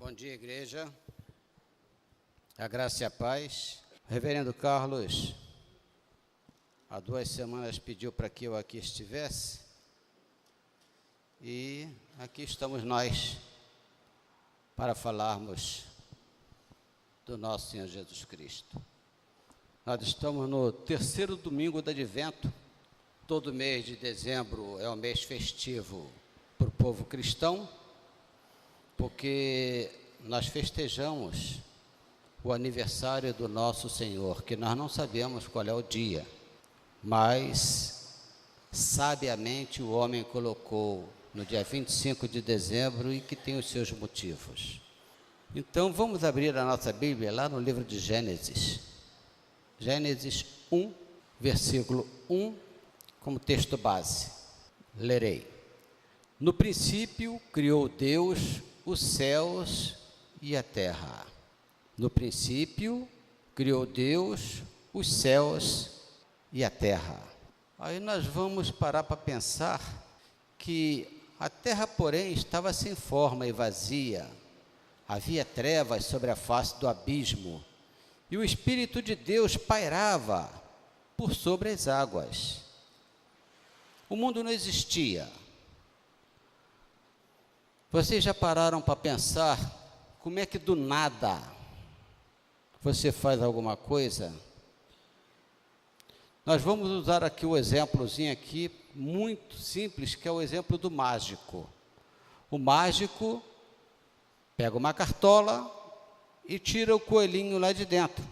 Bom dia, igreja. A graça e a paz. O reverendo Carlos, há 2 semanas, pediu para que eu aqui estivesse. E aqui estamos nós para falarmos do nosso Senhor Jesus Cristo. Nós estamos no 3º domingo do Advento. Todo mês de dezembro é um mês festivo para o povo cristão, porque nós festejamos o aniversário do nosso Senhor, que nós não sabemos qual é o dia, mas sabiamente o homem colocou no dia 25 de dezembro e que tem os seus motivos. Então vamos abrir a nossa Bíblia lá no livro de Gênesis. Gênesis 1, versículo 1, como texto base. Lerei. No princípio criou Deus os céus e a terra. No princípio criou Deus os céus e a terra. Aí nós vamos parar para pensar que a terra, porém, estava sem forma e vazia. Havia trevas sobre a face do abismo, e o Espírito de Deus pairava por sobre as águas. O mundo não existia. Vocês já pararam para pensar como é que do nada você faz alguma coisa? Nós vamos usar aqui o exemplozinho aqui, muito simples, que é o exemplo do mágico. O mágico pega uma cartola e tira o coelhinho lá de dentro.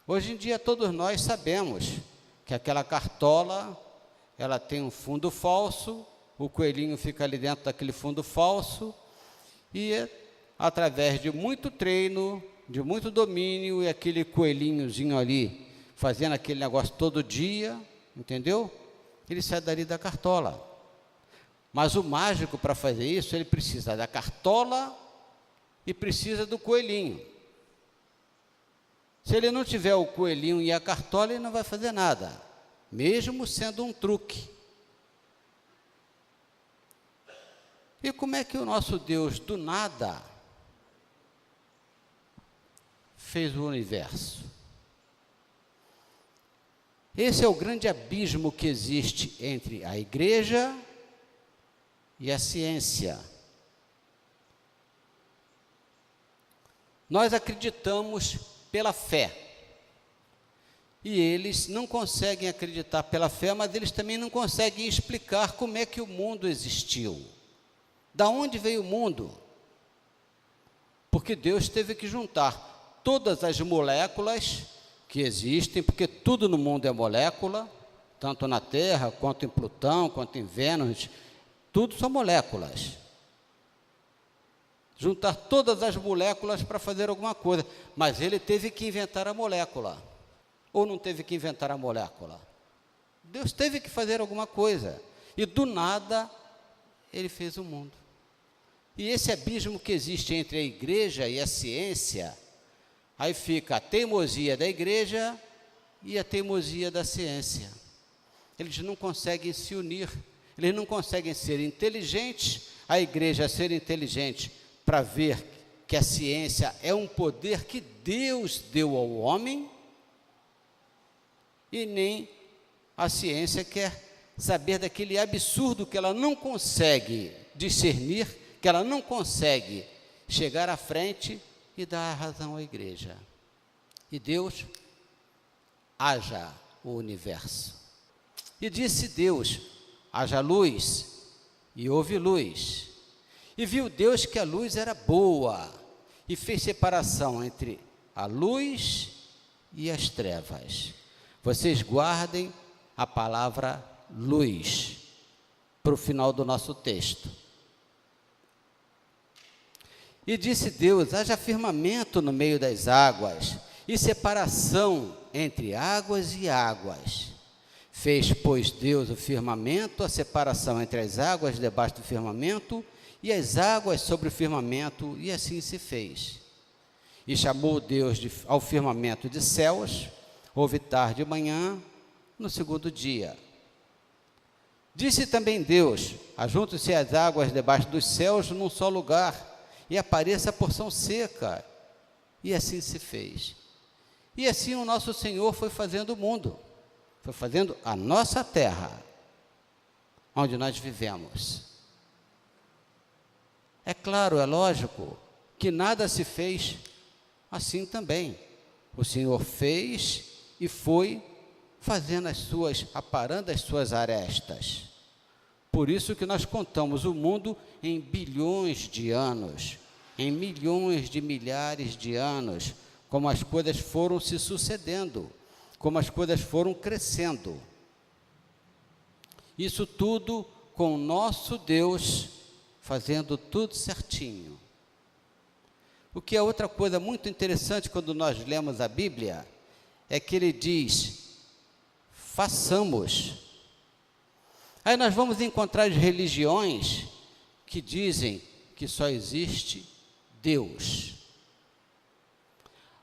Hoje em dia todos nós sabemos que aquela cartola, ela tem um fundo falso, o coelhinho fica ali dentro daquele fundo falso e através de muito treino, de muito domínio, e aquele coelhinhozinho ali fazendo aquele negócio todo dia, entendeu? Ele sai dali da cartola. Mas o mágico, para fazer isso, ele precisa da cartola e precisa do coelhinho. Se ele não tiver o coelhinho e a cartola, ele não vai fazer nada, mesmo sendo um truque. E como é que o nosso Deus, do nada, fez o universo? Esse é o grande abismo que existe entre a igreja e a ciência. Nós acreditamos pela fé. E eles não conseguem acreditar pela fé, mas eles também não conseguem explicar como é que o mundo existiu. Da onde veio o mundo? Porque Deus teve que juntar todas as moléculas que existem, porque tudo no mundo é molécula, tanto na Terra, quanto em Plutão, quanto em Vênus, tudo são moléculas. Juntar todas as moléculas para fazer alguma coisa, mas ele teve que inventar a molécula, ou não teve que inventar a molécula? Deus teve que fazer alguma coisa, e do nada ele fez o mundo. E esse abismo que existe entre a igreja e a ciência, aí fica a teimosia da igreja e a teimosia da ciência. Eles não conseguem se unir, eles não conseguem ser inteligentes, a igreja ser inteligente para ver que a ciência é um poder que Deus deu ao homem, e nem a ciência quer saber daquele absurdo que ela não consegue discernir, que ela não consegue chegar à frente e dar a razão à igreja. E Deus haja o universo. E disse Deus, haja luz, e houve luz. E viu Deus que a luz era boa, e fez separação entre a luz e as trevas. Vocês guardem a palavra luz para o final do nosso texto. E disse Deus, haja firmamento no meio das águas, e separação entre águas e águas. Fez, pois, Deus o firmamento, a separação entre as águas debaixo do firmamento, e as águas sobre o firmamento, e assim se fez. E chamou Deus ao firmamento de céus, houve tarde e manhã, no 2º dia. Disse também Deus, ajuntam-se as águas debaixo dos céus num só lugar, e apareça a porção seca. E assim se fez. E assim o nosso Senhor foi fazendo o mundo, foi fazendo a nossa terra, onde nós vivemos. É claro, é lógico, que nada se fez assim também. O Senhor fez e foi fazendo aparando as suas arestas. Por isso que nós contamos o mundo em bilhões de anos, em milhões de milhares de anos, como as coisas foram se sucedendo, como as coisas foram crescendo. Isso tudo com o nosso Deus fazendo tudo certinho. O que é outra coisa muito interessante quando nós lemos a Bíblia, é que ele diz, façamos. Aí nós vamos encontrar as religiões que dizem que só existe Deus.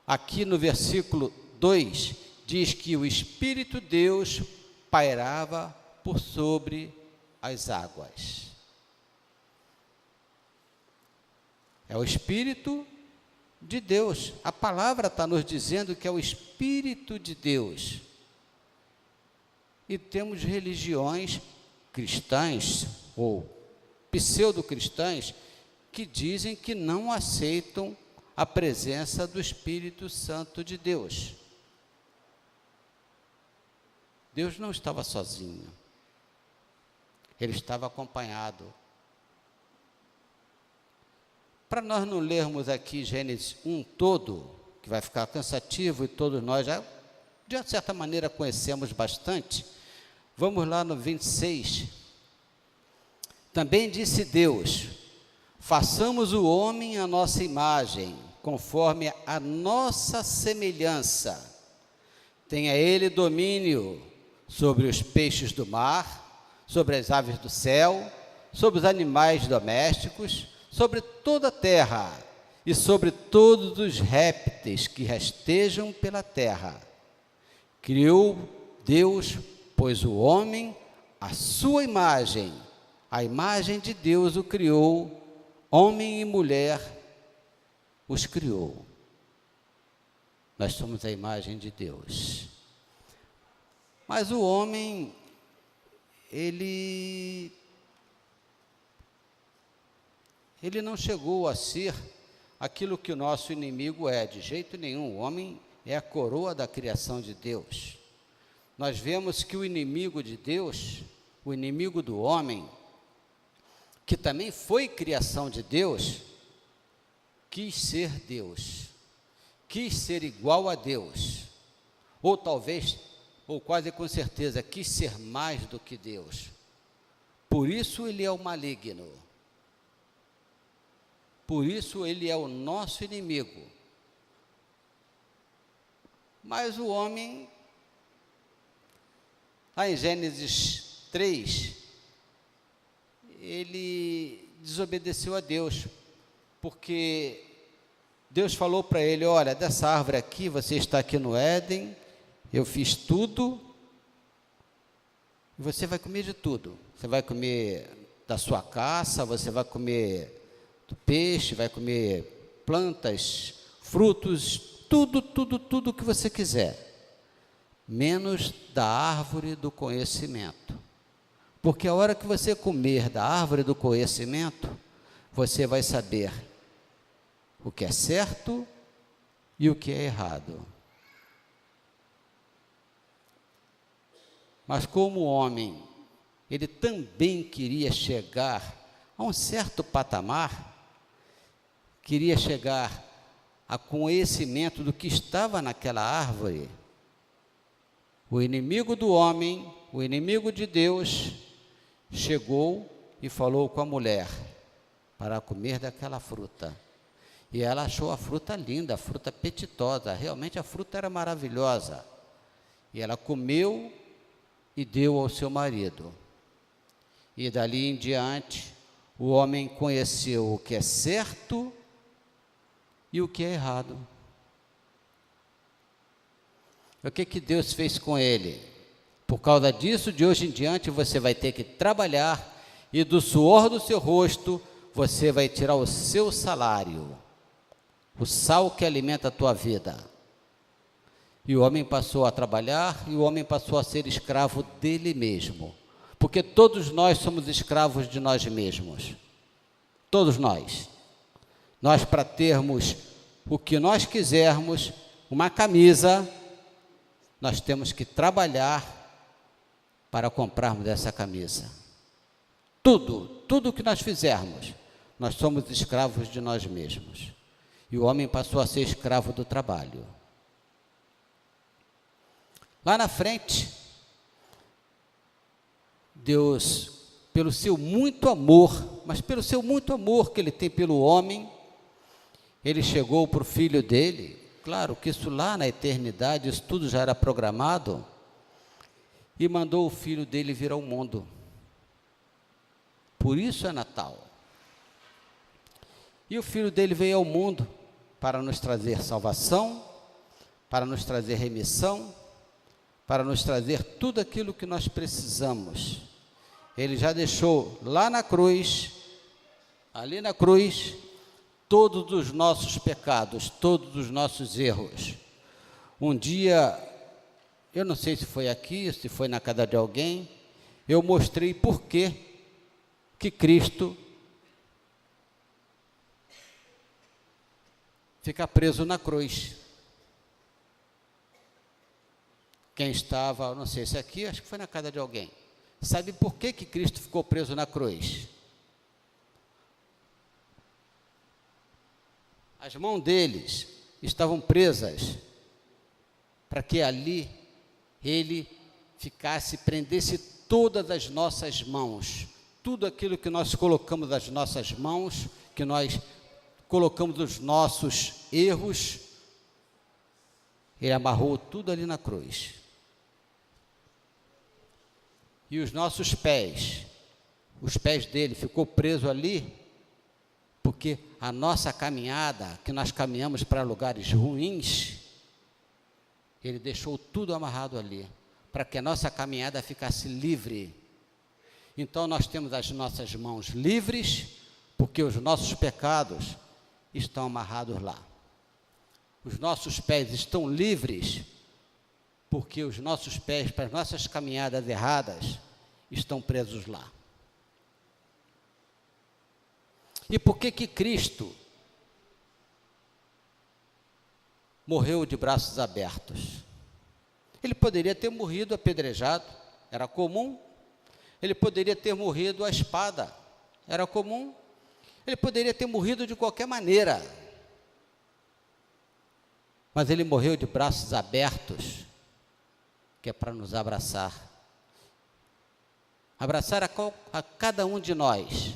Aqui no versículo 2, diz que o Espírito Deus pairava por sobre as águas. É o Espírito de Deus. A palavra está nos dizendo que é o Espírito de Deus. E temos religiões cristãs ou pseudo-cristãs que dizem que não aceitam a presença do Espírito Santo de Deus. Deus não estava sozinho. Ele estava acompanhado. Para nós não lermos aqui Gênesis 1 todo, que vai ficar cansativo e todos nós já, de certa maneira, conhecemos bastante, vamos lá no 26. Também disse Deus, façamos o homem à nossa imagem, conforme a nossa semelhança. Tenha ele domínio sobre os peixes do mar, sobre as aves do céu, sobre os animais domésticos, sobre toda a terra e sobre todos os répteis que rastejam pela terra. Criou Deus, pois o homem, à sua imagem, a imagem de Deus o criou, homem e mulher os criou. Nós somos a imagem de Deus. Mas o homem, ele não chegou a ser aquilo que o nosso inimigo é, de jeito nenhum. O homem é a coroa da criação de Deus. Nós vemos que o inimigo de Deus, o inimigo do homem, que também foi criação de Deus, quis ser Deus, quis ser igual a Deus, ou talvez, ou quase com certeza, quis ser mais do que Deus. Por isso ele é o maligno. Por isso ele é o nosso inimigo. Mas o homem, lá em Gênesis 3, ele desobedeceu a Deus, porque Deus falou para ele, olha, dessa árvore aqui, você está aqui no Éden, eu fiz tudo, e você vai comer de tudo. Você vai comer da sua caça, você vai comer do peixe, vai comer plantas, frutos, tudo que você quiser, menos da árvore do conhecimento. Porque a hora que você comer da árvore do conhecimento, você vai saber o que é certo e o que é errado. Mas como o homem, ele também queria chegar a um certo patamar, queria chegar a conhecimento do que estava naquela árvore, o inimigo do homem, o inimigo de Deus, chegou e falou com a mulher para comer daquela fruta. E ela achou a fruta linda, a fruta apetitosa, realmente a fruta era maravilhosa. E ela comeu e deu ao seu marido. E dali em diante, o homem conheceu o que é certo e o que é errado. O que Deus fez com ele? Por causa disso, de hoje em diante, você vai ter que trabalhar e do suor do seu rosto você vai tirar o seu salário, o sal que alimenta a tua vida. E o homem passou a trabalhar, e o homem passou a ser escravo dele mesmo. Porque todos nós somos escravos de nós mesmos. Todos nós. Nós, para termos o que nós quisermos, uma camisa, nós temos que trabalhar para comprarmos essa camisa. Tudo que nós fizermos, nós somos escravos de nós mesmos. E o homem passou a ser escravo do trabalho. Lá na frente, Deus, pelo seu muito amor, mas pelo seu muito amor que Ele tem pelo homem, Ele chegou para o filho dele. Claro que isso lá na eternidade, isso tudo já era programado, e mandou o filho dele vir ao mundo. Por isso é Natal. E o filho dele veio ao mundo para nos trazer salvação, para nos trazer remissão, para nos trazer tudo aquilo que nós precisamos. Ele já deixou lá na cruz, ali na cruz, todos os nossos pecados, todos os nossos erros. Um dia, eu não sei se foi aqui, se foi na casa de alguém, eu mostrei por que Cristo fica preso na cruz. Quem estava, não sei se aqui, acho que foi na casa de alguém. Sabe por que Cristo ficou preso na cruz? As mãos deles estavam presas para que ali ele ficasse, prendesse todas as nossas mãos, tudo aquilo que nós colocamos nas nossas mãos, que nós colocamos os nossos erros, ele amarrou tudo ali na cruz. E os nossos pés, os pés dele ficou preso ali, porque a nossa caminhada, que nós caminhamos para lugares ruins, ele deixou tudo amarrado ali, para que a nossa caminhada ficasse livre. Então nós temos as nossas mãos livres, porque os nossos pecados estão amarrados lá. Os nossos pés estão livres, porque os nossos pés, para as nossas caminhadas erradas, estão presos lá. E por que Cristo morreu de braços abertos? Ele poderia ter morrido apedrejado, era comum. Ele poderia ter morrido à espada, era comum. Ele poderia ter morrido de qualquer maneira. Mas ele morreu de braços abertos, que é para nos abraçar. Abraçar a cada um de nós.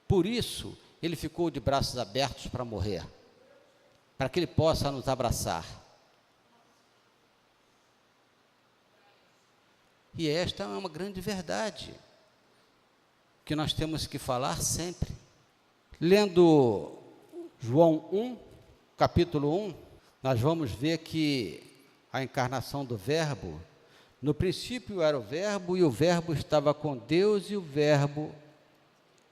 Por isso, ele ficou de braços abertos para morrer, para que ele possa nos abraçar. E esta é uma grande verdade, que nós temos que falar sempre. Lendo João 1, capítulo 1, nós vamos ver que a encarnação do Verbo, no princípio era o Verbo, e o Verbo estava com Deus, e o Verbo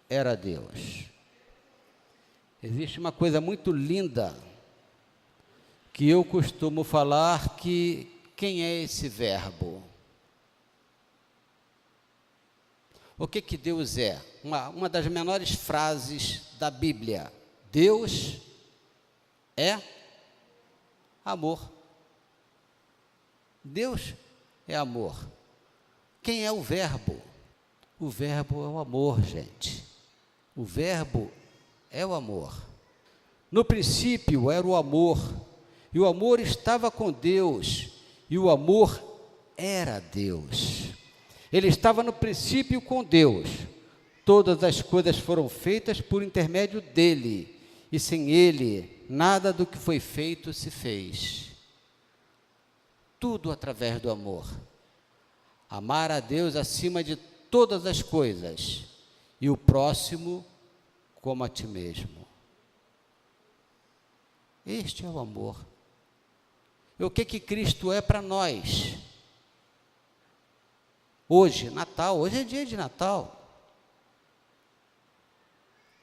era Deus. Existe uma coisa muito linda, que eu costumo falar, que quem é esse Verbo? O que Deus é? Uma das menores frases da Bíblia. Deus é amor. Deus é amor. Quem é o Verbo? O Verbo é o amor, gente. O Verbo é o amor. No princípio era o amor, e o amor estava com Deus, e o amor era Deus. Ele estava no princípio com Deus. Todas as coisas foram feitas por intermédio dele, e sem ele, nada do que foi feito se fez. Tudo através do amor. Amar a Deus acima de todas as coisas, e o próximo como a ti mesmo. Este é o amor. E o que Cristo é para nós? Hoje, Natal, hoje é dia de Natal.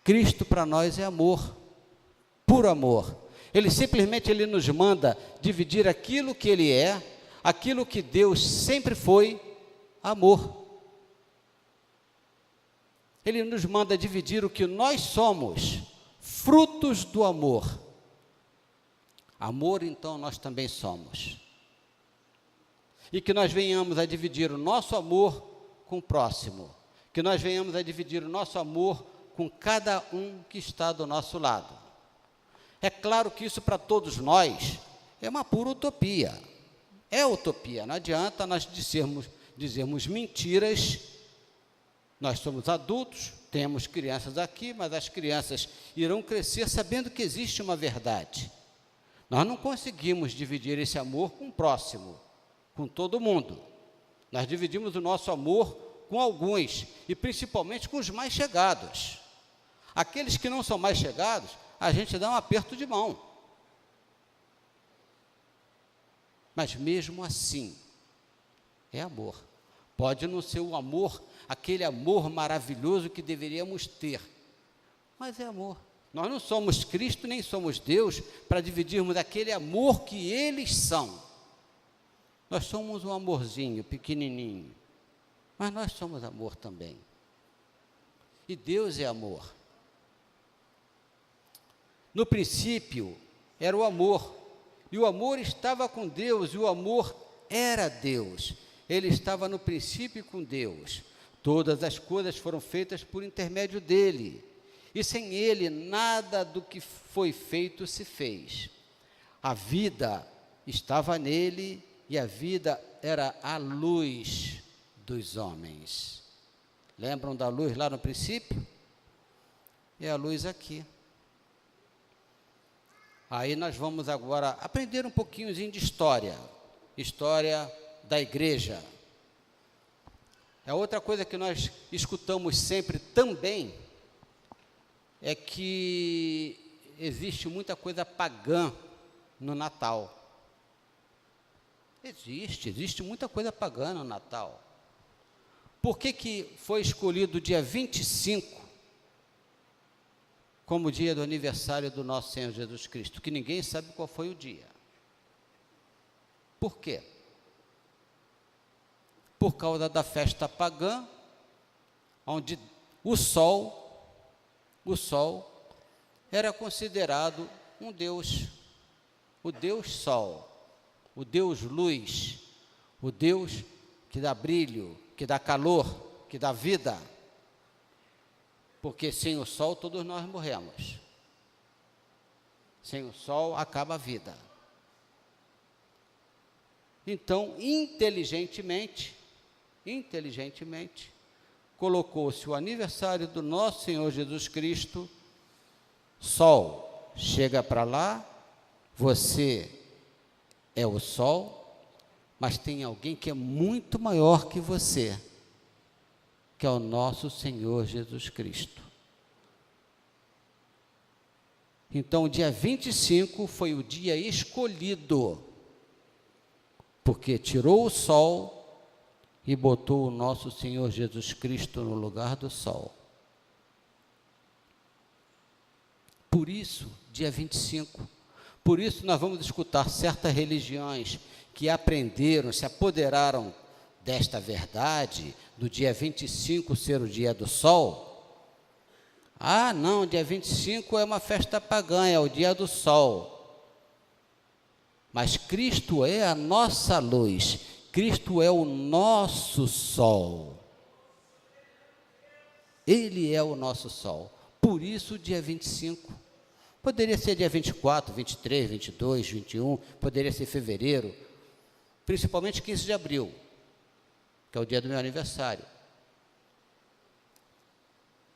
Cristo para nós é amor, puro amor. Ele simplesmente nos manda dividir aquilo que Ele é, aquilo que Deus sempre foi, amor. Ele nos manda dividir o que nós somos, frutos do amor. Amor, então, nós também somos. E que nós venhamos a dividir o nosso amor com o próximo, que nós venhamos a dividir o nosso amor com cada um que está do nosso lado. É claro que isso para todos nós é uma pura utopia. É utopia, não adianta nós dizermos mentiras. Nós somos adultos, temos crianças aqui, mas as crianças irão crescer sabendo que existe uma verdade. Nós não conseguimos dividir esse amor com o próximo, com todo mundo. Nós dividimos o nosso amor com alguns, e principalmente com os mais chegados. Aqueles que não são mais chegados, a gente dá um aperto de mão. Mas mesmo assim, é amor. Pode não ser o amor, aquele amor maravilhoso que deveríamos ter, mas é amor. Nós não somos Cristo, nem somos Deus, para dividirmos aquele amor que eles são. Nós somos um amorzinho, pequenininho, mas nós somos amor também. E Deus é amor. No princípio, era o amor, e o amor estava com Deus, e o amor era Deus. Ele estava no princípio com Deus. Todas as coisas foram feitas por intermédio dele, e sem ele nada do que foi feito se fez. A vida estava nele, e a vida era a luz dos homens. Lembram da luz lá no princípio? É a luz aqui. Aí nós vamos agora aprender um pouquinho de história da igreja. A outra coisa que nós escutamos sempre também é que existe muita coisa pagã no Natal. Existe muita coisa pagã no Natal. Por que foi escolhido o dia 25 como dia do aniversário do nosso Senhor Jesus Cristo? Que ninguém sabe qual foi o dia. Por quê? Por causa da festa pagã, onde o sol era considerado um deus, o Deus Sol, o Deus Luz, o Deus que dá brilho, que dá calor, que dá vida, porque sem o sol todos nós morremos, sem o sol acaba a vida. Então, inteligentemente, colocou-se o aniversário do nosso Senhor Jesus Cristo. Sol, chega para lá, você é o sol, mas tem alguém que é muito maior que você, que é o nosso Senhor Jesus Cristo. Então, o dia 25 foi o dia escolhido, porque tirou o sol e botou o nosso Senhor Jesus Cristo no lugar do sol. Por isso, dia 25, por isso nós vamos escutar certas religiões que aprenderam, se apoderaram desta verdade, do dia 25 ser o dia do sol. Ah, não, dia 25 é uma festa pagã, é o dia do sol. Mas Cristo é a nossa luz, Cristo é o nosso sol. Ele é o nosso sol. Por isso, o dia 25. Poderia ser dia 24, 23, 22, 21, poderia ser fevereiro, principalmente 15 de abril, que é o dia do meu aniversário.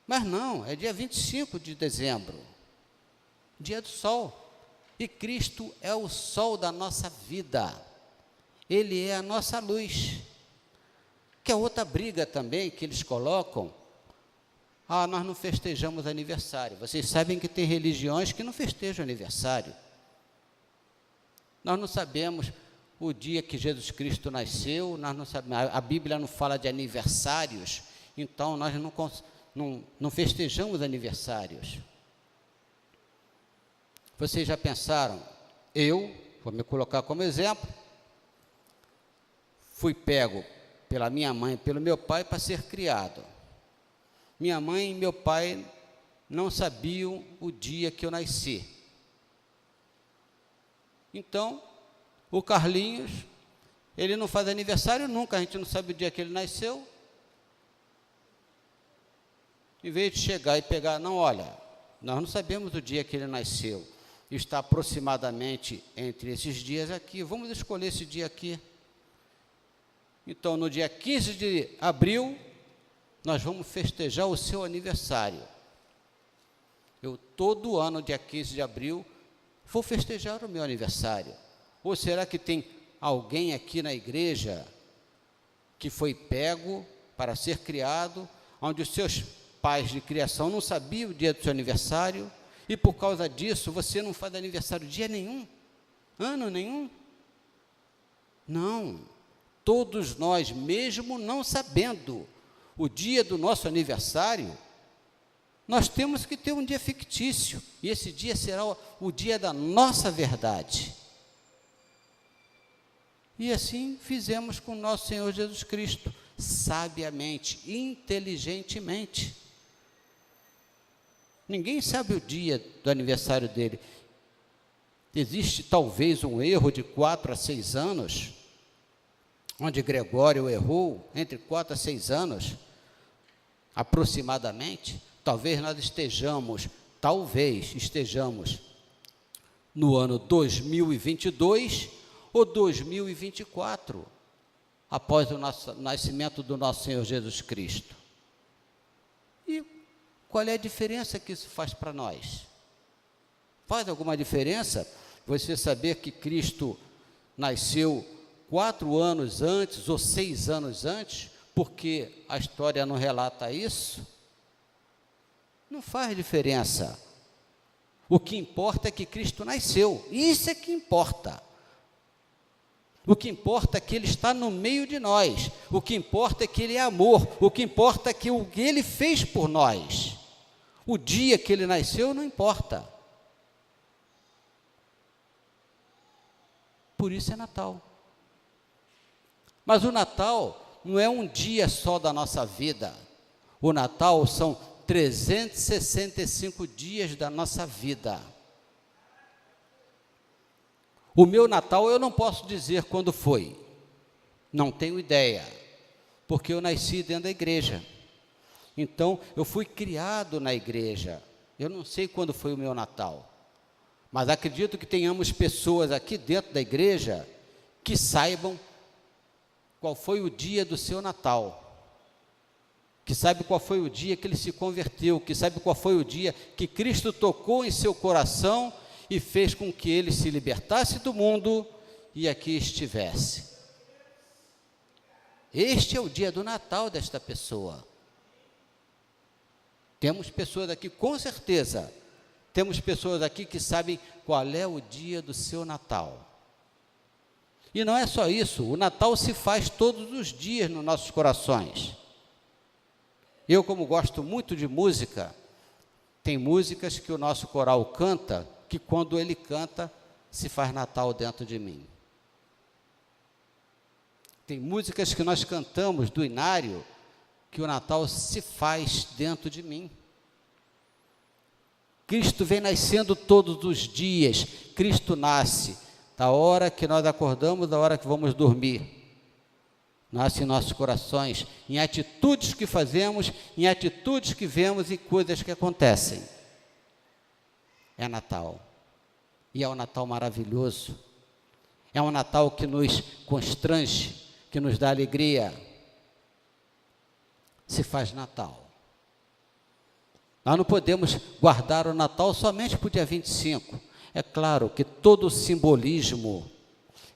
Mas não, é dia 25 de dezembro, dia do sol. E Cristo é o sol da nossa vida. Ele é a nossa luz. Que é outra briga também que eles colocam. Ah, nós não festejamos aniversário. Vocês sabem que tem religiões que não festejam aniversário. Nós não sabemos o dia que Jesus Cristo nasceu, nós não sabemos, a Bíblia não fala de aniversários, então nós não festejamos aniversários. Vocês já pensaram? Eu, vou me colocar como exemplo, fui pego pela minha mãe e pelo meu pai para ser criado. Minha mãe e meu pai não sabiam o dia que eu nasci. Então, o Carlinhos, ele não faz aniversário nunca, a gente não sabe o dia que ele nasceu. Em vez de chegar e pegar, não, olha, nós não sabemos o dia que ele nasceu, está aproximadamente entre esses dias aqui, vamos escolher esse dia aqui. Então, no dia 15 de abril, nós vamos festejar o seu aniversário. Eu, todo ano, dia 15 de abril, vou festejar o meu aniversário. Ou será que tem alguém aqui na igreja que foi pego para ser criado, onde os seus pais de criação não sabiam o dia do seu aniversário, e por causa disso você não faz aniversário dia nenhum, ano nenhum? Não, todos nós, mesmo não sabendo o dia do nosso aniversário, nós temos que ter um dia fictício, e esse dia será o dia da nossa verdade. E assim fizemos com o nosso Senhor Jesus Cristo, sabiamente, inteligentemente. Ninguém sabe o dia do aniversário dele. Existe talvez um erro de 4 a 6 anos, onde Gregório errou entre 4 a 6 anos, aproximadamente. Talvez estejamos no ano 2022 ou 2024, após o nascimento do nosso Senhor Jesus Cristo. E qual é a diferença que isso faz para nós? Faz alguma diferença você saber que Cristo nasceu 4 anos antes ou 6 anos antes, porque a história não relata isso? Não faz diferença. O que importa é que Cristo nasceu, isso é que importa. O que importa é que Ele está no meio de nós, o que importa é que Ele é amor, o que importa é que o que Ele fez por nós. O dia que Ele nasceu não importa. Por isso é Natal. Mas o Natal não é um dia só da nossa vida. O Natal são 365 dias da nossa vida. O meu Natal eu não posso dizer quando foi, não tenho ideia, porque eu nasci dentro da igreja. Então, eu fui criado na igreja, eu não sei quando foi o meu Natal, mas acredito que tenhamos pessoas aqui dentro da igreja que saibam qual foi o dia do seu Natal, que sabe qual foi o dia que ele se converteu, que sabe qual foi o dia que Cristo tocou em seu coração e fez com que ele se libertasse do mundo e aqui estivesse. Este é o dia do Natal desta pessoa. Temos pessoas aqui, com certeza, temos pessoas aqui que sabem qual é o dia do seu Natal. E não é só isso, o Natal se faz todos os dias nos nossos corações. Eu, como gosto muito de música, tem músicas que o nosso coral canta, que quando ele canta, se faz Natal dentro de mim. Tem músicas que nós cantamos do Inário, que o Natal se faz dentro de mim. Cristo vem nascendo todos os dias, Cristo nasce da hora que nós acordamos, da hora que vamos dormir. Nasce em nossos corações, em atitudes que fazemos, em atitudes que vemos e coisas que acontecem. É Natal. E é um Natal maravilhoso. É um Natal que nos constrange, que nos dá alegria. Se faz Natal. Nós não podemos guardar o Natal somente para o dia 25. É claro que todo o simbolismo,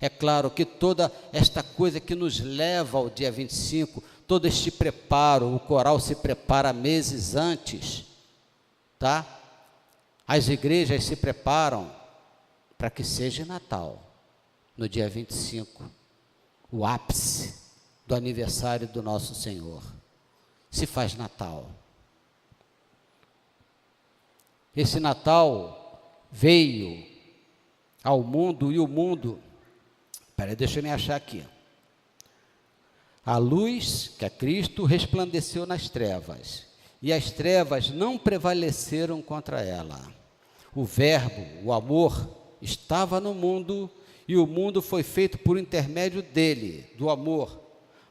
é claro que toda esta coisa que nos leva ao dia 25, todo este preparo, o coral se prepara meses antes, tá? As igrejas se preparam para que seja Natal, no dia 25, o ápice do aniversário do nosso Senhor. Se faz Natal. esse Natal veio ao mundo e o mundo... deixa eu me achar aqui. A luz, que é Cristo, resplandeceu nas trevas, e as trevas não prevaleceram contra ela. O Verbo, o amor, estava no mundo, e o mundo foi feito por intermédio dele, do amor,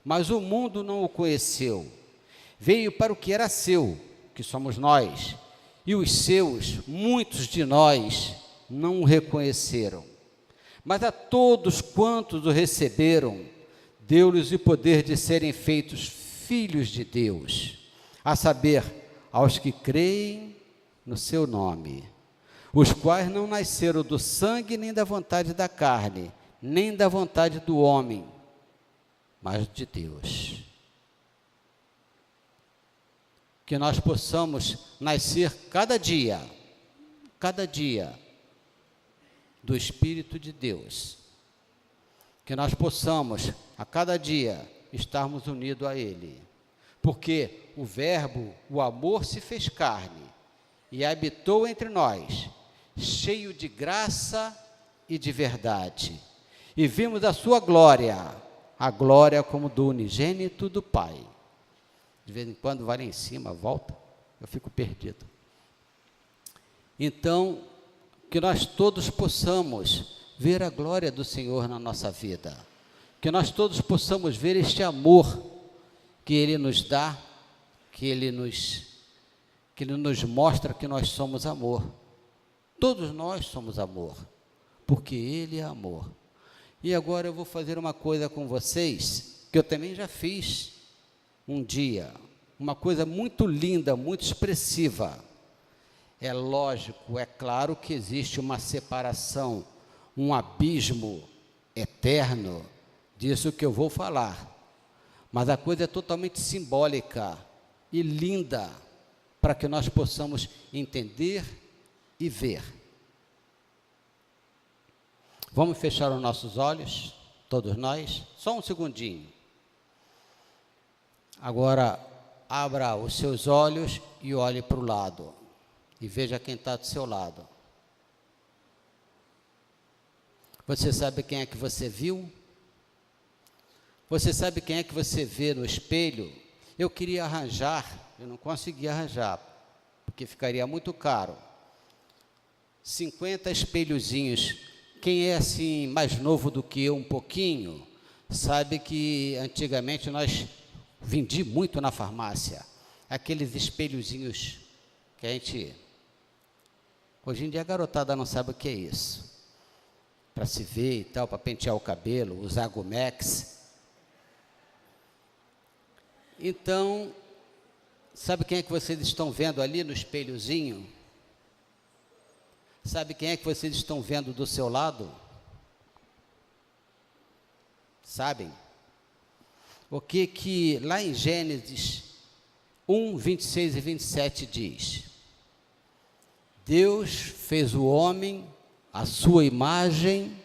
mas o mundo não o conheceu. Veio para o que era seu, que somos nós, e os seus, muitos de nós, não o reconheceram. Mas a todos quantos o receberam, deu-lhes o poder de serem feitos filhos de Deus, a saber, aos que creem no seu nome, os quais não nasceram do sangue, nem da vontade da carne, nem da vontade do homem, mas de Deus. Que nós possamos nascer cada dia, do Espírito de Deus. Que nós possamos, a cada dia, estarmos unidos a Ele. Porque o Verbo, o amor, se fez carne e habitou entre nós, cheio de graça e de verdade. E vimos a sua glória, a glória como do unigênito do Pai. De vez em quando vai lá em cima, volta, eu fico perdido. Então, que nós todos possamos ver a glória do Senhor na nossa vida, que nós todos possamos ver este amor que Ele nos dá, que Ele nos mostra que nós somos amor. Todos nós somos amor, porque Ele é amor. E agora eu vou fazer uma coisa com vocês, que eu também já fiz um dia, uma coisa muito linda, muito expressiva. É lógico, é claro que existe uma separação, um abismo eterno disso que eu vou falar, mas a coisa é totalmente simbólica e linda para que nós possamos entender e ver. Vamos fechar os nossos olhos, todos nós, só um segundinho. Agora, abra os seus olhos e olhe para o lado, e veja quem está do seu lado. Você sabe quem é que você viu? Você sabe quem é que você vê no espelho? Eu queria arranjar, eu não consegui arranjar, porque ficaria muito caro. 50 espelhozinhos. Quem é assim mais novo do que eu um pouquinho, sabe que antigamente nós vendi muito na farmácia. Aqueles espelhozinhos que a gente... Hoje em dia a garotada não sabe o que é isso. Para se ver e tal, para pentear o cabelo, usar Gomex. Então, sabe quem é que vocês estão vendo ali no espelhozinho? Sabe quem é que vocês estão vendo do seu lado? Sabem? O que lá em Gênesis 1, 26 e 27 diz? Deus fez o homem à sua imagem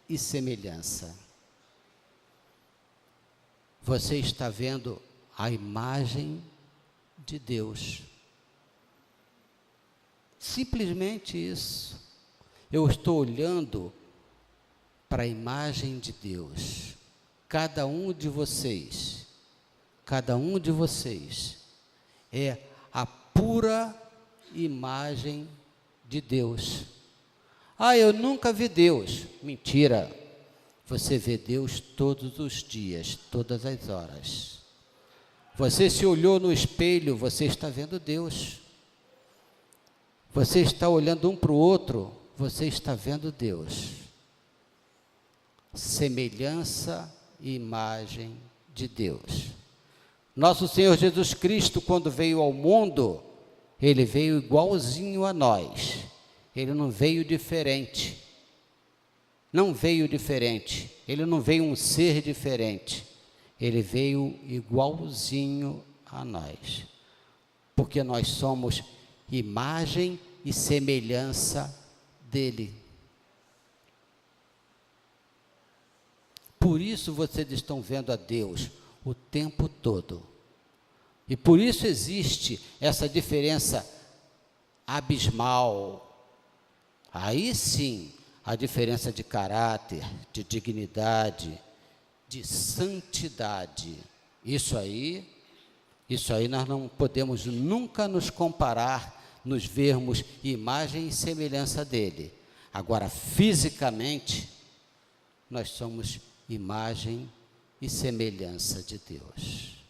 e semelhança. Você está vendo a imagem de Deus. Simplesmente isso. Eu estou olhando para a imagem de Deus. Cada um de vocês é a pura imagem de Deus. Ah, eu nunca vi Deus. Mentira. Você vê Deus todos os dias, todas as horas. Você se olhou no espelho, você está vendo Deus. Você está olhando um para o outro, você está vendo Deus. Semelhança e imagem de Deus. Nosso Senhor Jesus Cristo, quando veio ao mundo, Ele veio igualzinho a nós. Ele não veio diferente. Não veio diferente. Ele não veio um ser diferente. Ele veio igualzinho a nós. Porque nós somos imagem e semelhança dele. Por isso vocês estão vendo a Deus o tempo todo. E por isso existe essa diferença abismal. Aí sim, a diferença de caráter, de dignidade, de santidade. Isso aí nós não podemos nunca nos comparar, nos vermos imagem e semelhança dele. Agora, fisicamente, nós somos imagem e semelhança de Deus.